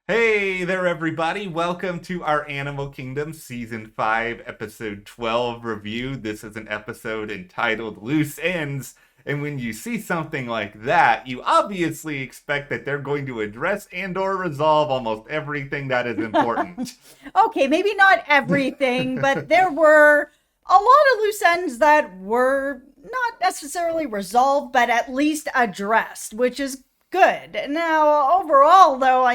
Hey there, everybody. Welcome to our Animal Kingdom Season 5, Episode 12 review. This is an episode entitled Loose Ends. And when you see something like that, you obviously expect that they're going to address and or resolve almost everything that is important. Okay, maybe not everything, but there were a lot of loose ends that were not necessarily resolved, but at least addressed, which is good. Now, overall, though,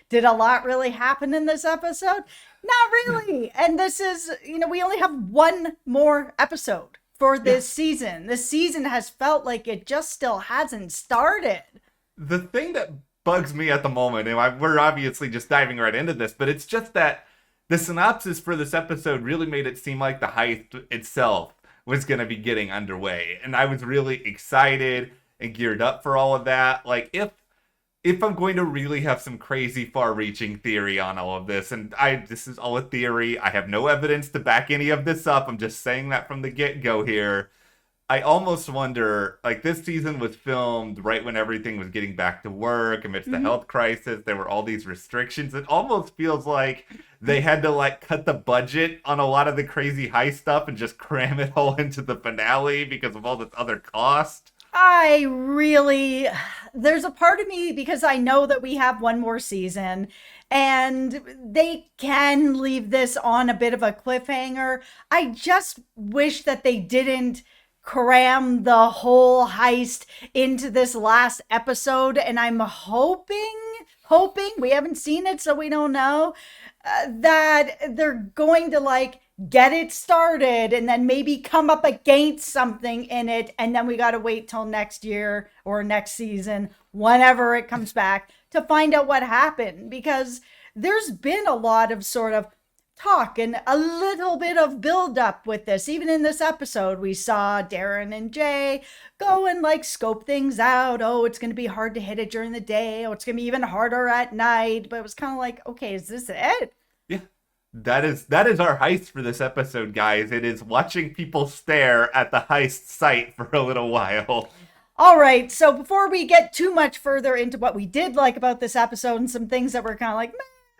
did a lot really happen in this episode? Not really. And this is, we only have one more episode for Yeah. this season. This season has felt like it just still hasn't started. The thing that bugs me at the moment, and we're obviously just diving right into this, but it's just that the synopsis for this episode really made it seem like the heist itself was going to be getting underway. And I was really excited and geared up for all of that. Like, if I'm going to really have some crazy far-reaching theory on all of this, and this is all a theory, I have no evidence to back any of this up. I'm just saying that from the get-go here. I almost wonder, like, this season was filmed right when everything was getting back to work amidst the Mhm. health crisis. There were all these restrictions. It almost feels like they had to, like, cut the budget on a lot of the crazy high stuff and just cram it all into the finale because of all this other cost. I really, there's a part of me because I know that we have one more season and they can leave this on a bit of a cliffhanger. I just wish that they didn't cram the whole heist into this last episode. And I'm hoping, we haven't seen it, so we don't know, that they're going to like get it started and then maybe come up against something in it, and then we got to wait till next year or next season, whenever it comes back, to find out what happened, because there's been a lot of sort of talk and a little bit of build up with this. Even in this episode, we saw Darren and Jay go and like scope things out. Oh, it's going to be hard to hit it during the day. Oh, it's going to be even harder at night. But it was kind of like, okay, is this it? Yeah. That is our heist for this episode, guys. It is watching people stare at the heist site for a little while. All right. So before we get too much further into what we did like about this episode and some things that were kind of like meh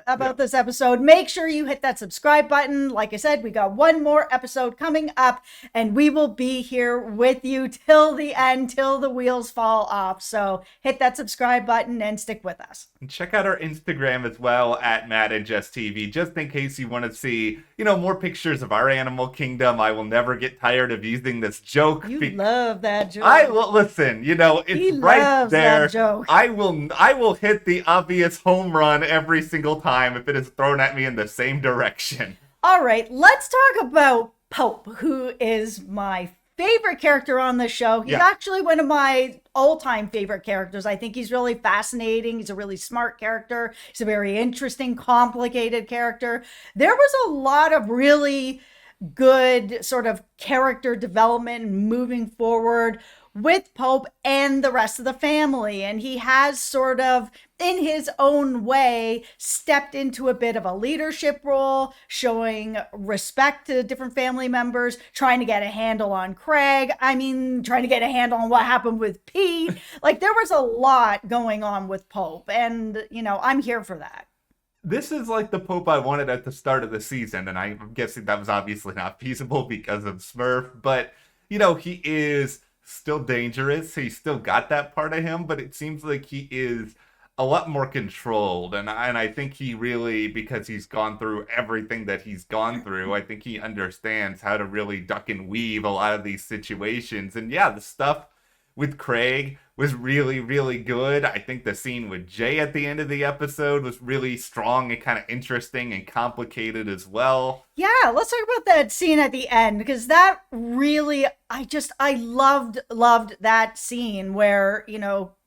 Yeah. about this episode, make sure you hit that subscribe button. Like I said, we got one more episode coming up, and we will be here with you till the end, till the wheels fall off. So hit that subscribe button and stick with us. And check out our Instagram as well at Matt and Jess TV, just in case you want to see, more pictures of our animal kingdom. I will never get tired of using this joke. You love that joke. I will listen. He It's right loves there. that joke. I will hit the obvious home run every single time if it is thrown at me in the same direction. All right, let's talk about Pope, who is my favorite character on the show. He's Yeah. actually one of my all-time favorite characters. I think he's really fascinating. He's a really smart character. He's a very interesting, complicated character. There was a lot of really good sort of character development moving forward with Pope and the rest of the family. And he has sort of, in his own way, stepped into a bit of a leadership role, showing respect to different family members, trying to get a handle on Craig. Trying to get a handle on what happened with Pete. Like, there was a lot going on with Pope. And, I'm here for that. This is like the Pope I wanted at the start of the season, and I'm guessing that was obviously not feasible because of Smurf, but he is still dangerous. He's still got that part of him, but it seems like he is a lot more controlled, and I think he really, because he's gone through everything that he's gone through, I think he understands how to really duck and weave a lot of these situations. And yeah, the stuff with Craig was really, really good. I think the scene with Jay at the end of the episode was really strong and kind of interesting and complicated as well. Yeah, let's talk about that scene at the end, because that really, I loved that scene where,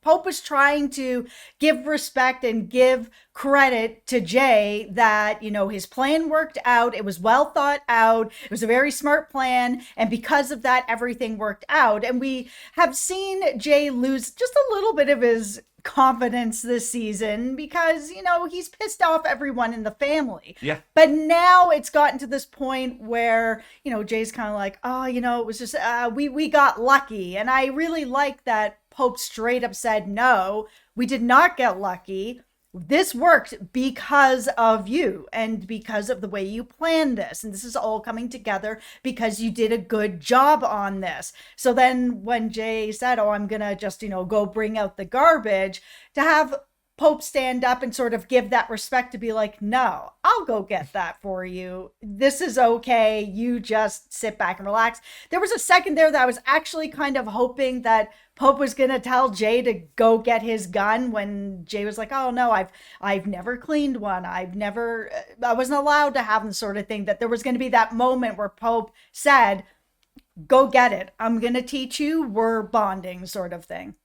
Pope was trying to give respect and give credit to Jay that, his plan worked out. It was well thought out. It was a very smart plan. And because of that, everything worked out. And we have seen Jay lose just a little bit of his confidence this season because, he's pissed off everyone in the family. Yeah. But now it's gotten to this point where, Jay's kind of like, oh, it was just, we got lucky. And I really like that Pope straight up said, no, we did not get lucky. this worked because of you and because of the way you planned this. And this is all coming together because you did a good job on this. So then when Jay said, oh, I'm going to just, go bring out the garbage, to have Pope stand up and sort of give that respect to be like, no, I'll go get that for you. This is okay. You just sit back and relax. There was a second there that I was actually kind of hoping that Pope was gonna tell Jay to go get his gun when Jay was like, "Oh no, I've never cleaned one. I wasn't allowed to have them," sort of thing. That there was gonna be that moment where Pope said, "Go get it. I'm gonna teach you. We're bonding," sort of thing.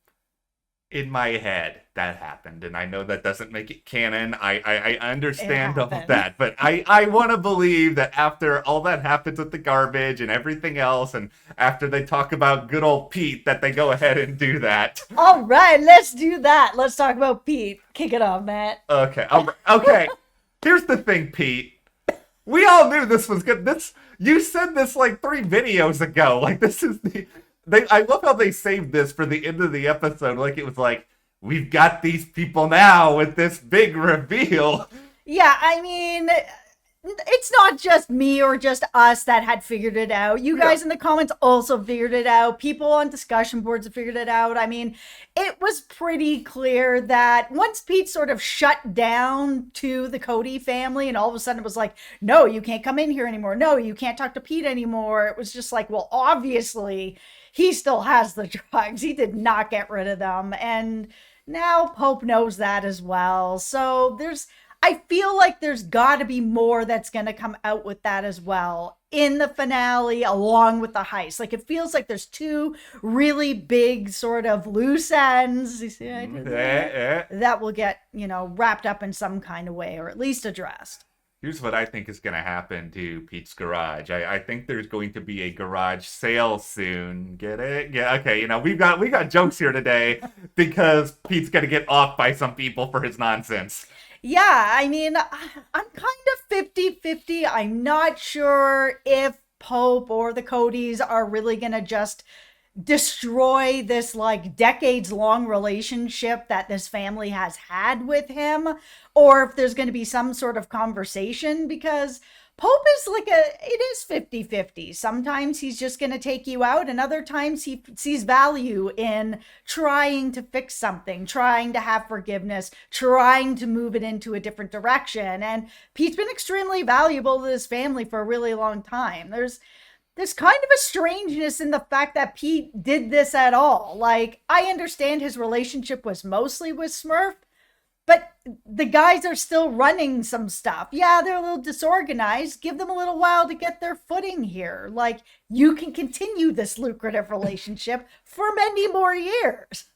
In my head, that happened, and I know that doesn't make it canon. I It understand all of happened. that, but I want to believe that after all that happens with the garbage and everything else, and after they talk about good old Pete, that they go ahead and do that. All right, let's do that. Let's talk about Pete. Kick it off, Matt. Okay, okay. Here's the thing, Pete. We all knew this was good. You said this like 3 videos ago. Like this is the I love how they saved this for the end of the episode. Like it was like, we've got these people now with this big reveal. Yeah, I mean, it's not just me or just us that had figured it out. You Yeah. guys in the comments also figured it out. People on discussion boards have figured it out. I mean, it was pretty clear that once Pete sort of shut down to the CODY family and all of a sudden it was like, no, you can't come in here anymore. No, you can't talk to Pete anymore. It was just like, well, obviously he still has the drugs. He did not get rid of them. And now Pope knows that as well. So I feel like there's got to be more that's going to come out with that as well in the finale, along with the heist. Like it feels like there's two really big sort of loose ends. You see, I did that will get, wrapped up in some kind of way or at least addressed. Here's what I think is going to happen to Pete's garage. I think there's going to be a garage sale soon. Get it? Yeah. Okay. We got jokes here today because Pete's going to get off by some people for his nonsense. Yeah, I mean, I'm kind of 50-50. I'm not sure if Pope or the Codys are really going to just destroy this like decades long relationship that this family has had with him, or if there's going to be some sort of conversation, because Pope is it is 50-50. Sometimes he's just going to take you out, and other times he sees value in trying to fix something, trying to have forgiveness, trying to move it into a different direction. And Pete's been extremely valuable to this family for a really long time. There's kind of a strangeness in the fact that Pete did this at all. Like, I understand his relationship was mostly with Smurf, but the guys are still running some stuff. Yeah, they're a little disorganized. Give them a little while to get their footing here. Like, you can continue this lucrative relationship for many more years.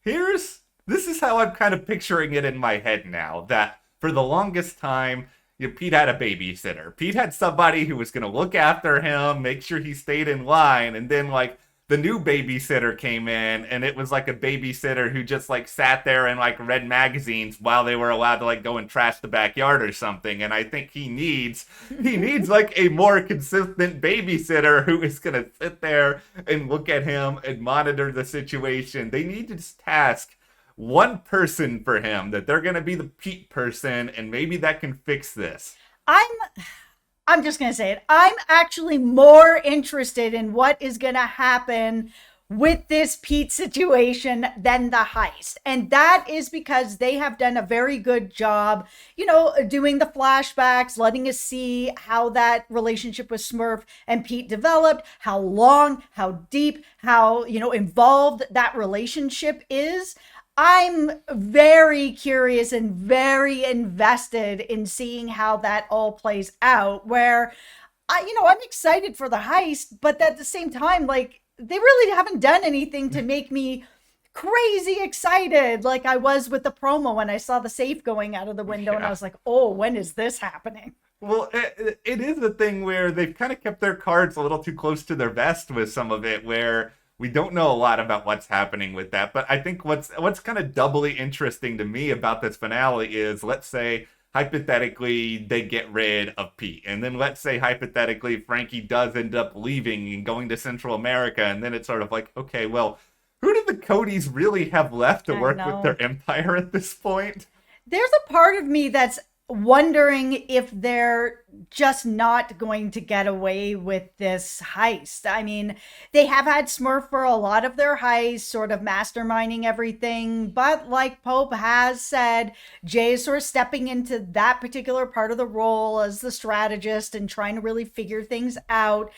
This is how I'm kind of picturing it in my head now. That for the longest time, Pete had a babysitter. Pete had somebody who was going to look after him, make sure he stayed in line, and then like the new babysitter came in, and it was like a babysitter who just like sat there and like read magazines while they were allowed to like go and trash the backyard or something. And I think he needs like a more consistent babysitter who is going to sit there and look at him and monitor the situation. They need to just task one person for him, that they're going to be the Pete person, and maybe that can fix this. I'm just going to say it. I'm actually more interested in what is going to happen with this Pete situation than the heist. And that is because they have done a very good job, doing the flashbacks, letting us see how that relationship with Smurf and Pete developed, how long, how deep, how, involved that relationship is. I'm very curious and very invested in seeing how that all plays out, where I'm excited for the heist, but at the same time, like, they really haven't done anything to make me crazy excited like I was with the promo when I saw the safe going out of the window. And I was like, oh, when is this happening? Well, it is a thing where they've kind of kept their cards a little too close to their vest with some of it, where we don't know a lot about what's happening with that. But I think what's kind of doubly interesting to me about this finale is, let's say hypothetically they get rid of Pete, and then let's say hypothetically Frankie does end up leaving and going to Central America, and then it's sort of like, okay, well, who do the Codys really have left to work with their empire at this point? There's a part of me that's wondering if they're just not going to get away with this heist. I mean, they have had Smurf for a lot of their heists, sort of masterminding everything, but like Pope has said, Jay is sort of stepping into that particular part of the role as the strategist and trying to really figure things out.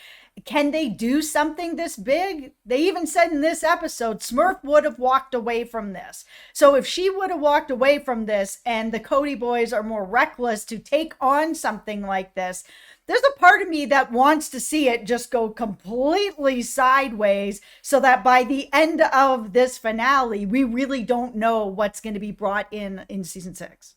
Can they do something this big? They even said in this episode, Smurf would have walked away from this. So if she would have walked away from this and the Cody boys are more reckless to take on something like this, there's a part of me that wants to see it just go completely sideways so that by the end of this finale, we really don't know what's going to be brought in season 6.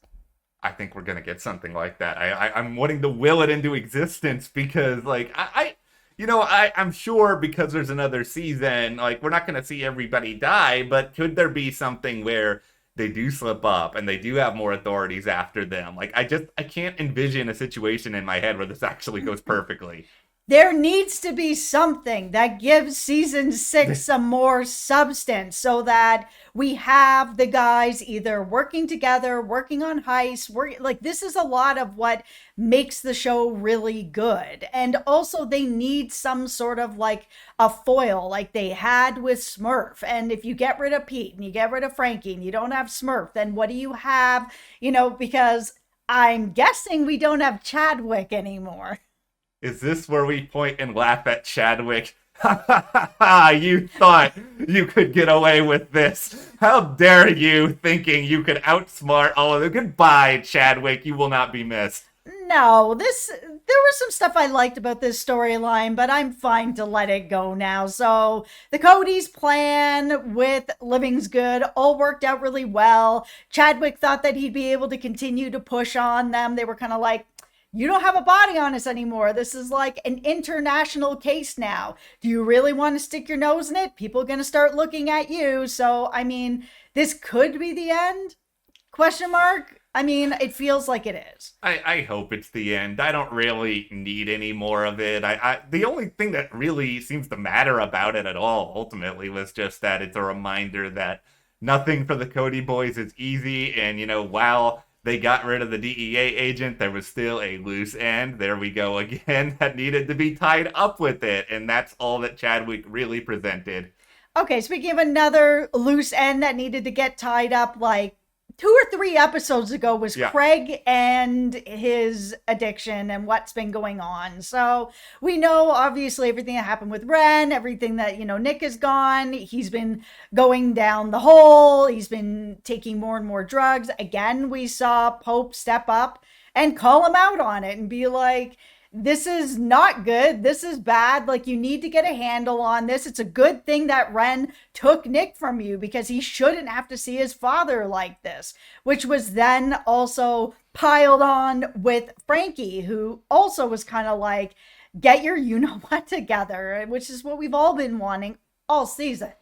I think we're gonna get something like that. I'm wanting to will it into existence because, like, I'm sure because there's another season, like, we're not gonna see everybody die, but could there be something where they do slip up and they do have more authorities after them? Like, I can't envision a situation in my head where this actually goes perfectly. There needs to be something that gives season 6 some more substance so that we have the guys either working together, working on heists, like this is a lot of what makes the show really good. And also they need some sort of like a foil like they had with Smurf. And if you get rid of Pete and you get rid of Frankie and you don't have Smurf, then what do you have? Because I'm guessing we don't have Chadwick anymore. Is this where we point and laugh at Chadwick? Ha ha ha ha! You thought you could get away with this. How dare you, thinking you could outsmart all of them. Goodbye, Chadwick. You will not be missed. No, there was some stuff I liked about this storyline, but I'm fine to let it go now. So the Cody's plan with Living's Good all worked out really well. Chadwick thought that he'd be able to continue to push on them. They were kind of like, you don't have a body on us anymore. This is like an international case now. Do you really want to stick your nose in it? People are going to start looking at you. So, I mean, this could be the end? Question mark. I mean, it feels like it is. I hope it's the end. I don't really need any more of it. The only thing that really seems to matter about it at all, ultimately, was just that it's a reminder that nothing for the Cody boys is easy. And, while they got rid of the DEA agent, there was still a loose end. There we go again. That needed to be tied up with it. And that's all that Chadwick really presented. Okay, speaking of another loose end that needed to get tied up, like 2 or 3 episodes ago was Craig and his addiction and what's been going on. So we know obviously everything that happened with Ren, everything that, Nick is gone. He's been going down the hole. He's been taking more and more drugs. Again, we saw Pope step up and call him out on it and be like, this is not good. This is bad. Like, you need to get a handle on this. It's a good thing that Ren took Nick from you because he shouldn't have to see his father like this, which was then also piled on with Frankie, who also was kind of like, get your you-know-what together, which is what we've all been wanting all season.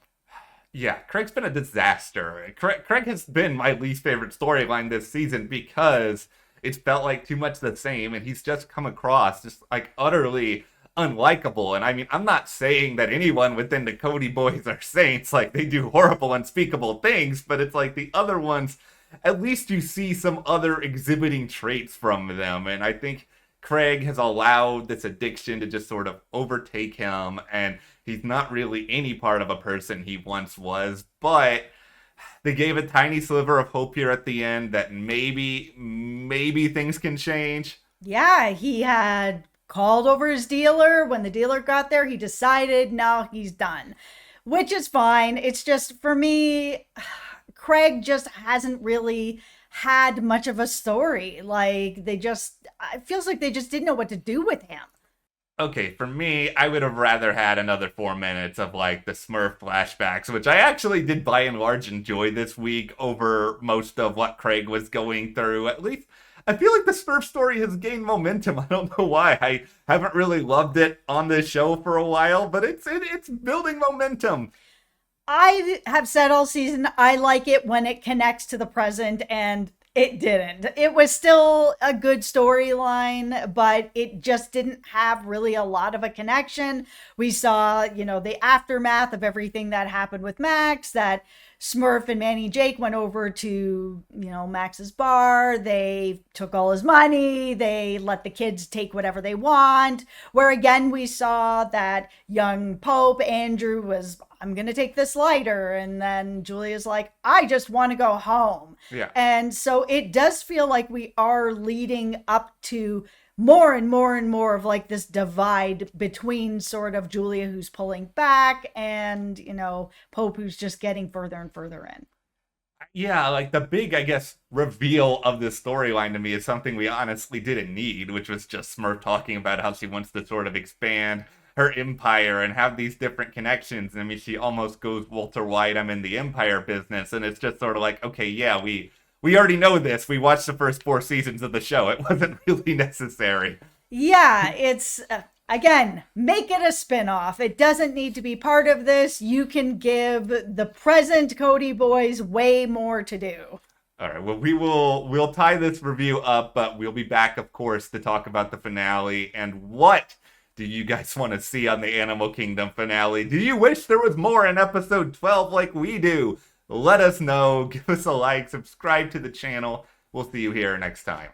Yeah, Craig's been a disaster. Craig has been my least favorite storyline this season because it's felt like too much the same, and he's just come across just like utterly unlikable. And I mean, I'm not saying that anyone within the Cody boys are saints, like they do horrible, unspeakable things, but it's like the other ones, at least you see some other exhibiting traits from them. And I think Craig has allowed this addiction to just sort of overtake him, and he's not really any part of a person he once was, but they gave a tiny sliver of hope here at the end that maybe things can change. Yeah, he had called over his dealer. When the dealer got there, he decided, no, he's done, which is fine. It's just, for me, Craig just hasn't really had much of a story. Like, it feels like they just didn't know what to do with him. Okay, for me, I would have rather had another 4 minutes of like the Smurf flashbacks, which I actually did by and large enjoy this week over most of what Craig was going through. At least I feel like the Smurf story has gained momentum. I don't know why. I haven't really loved it on this show for a while, but it's building momentum. I have said all season, I like it when it connects to the present, and it didn't. It was still a good storyline, but it just didn't have really a lot of a connection. We saw, the aftermath of everything that happened with Max, that Smurf and Manny Jake went over to, Max's bar. They took all his money. They let the kids take whatever they want. Where again, we saw that young Pope, Andrew, was, I'm going to take this lighter. And then Julia's like, I just want to go home. Yeah. And so it does feel like we are leading up to more and more and more of like this divide between sort of Julia, who's pulling back, and Pope, who's just getting further and further in. Yeah, like the big, I guess, reveal of this storyline to me is something we honestly didn't need, which was just Smurf talking about how she wants to sort of expand her empire and have these different connections. I mean, she almost goes Walter White, I'm in the empire business, and it's just sort of like, okay, yeah, we already know this. We watched the first 4 seasons of the show. It wasn't really necessary. Yeah, it's again, make it a spin-off. It doesn't need to be part of this. You can give the present Cody boys way more to do. All right, well, we'll tie this review up, but we'll be back, of course, to talk about the finale. And what do you guys want to see on the Animal Kingdom finale? Do you wish there was more in episode 12 like we do? Let us know. Give us a like. Subscribe to the channel. We'll see you here next time.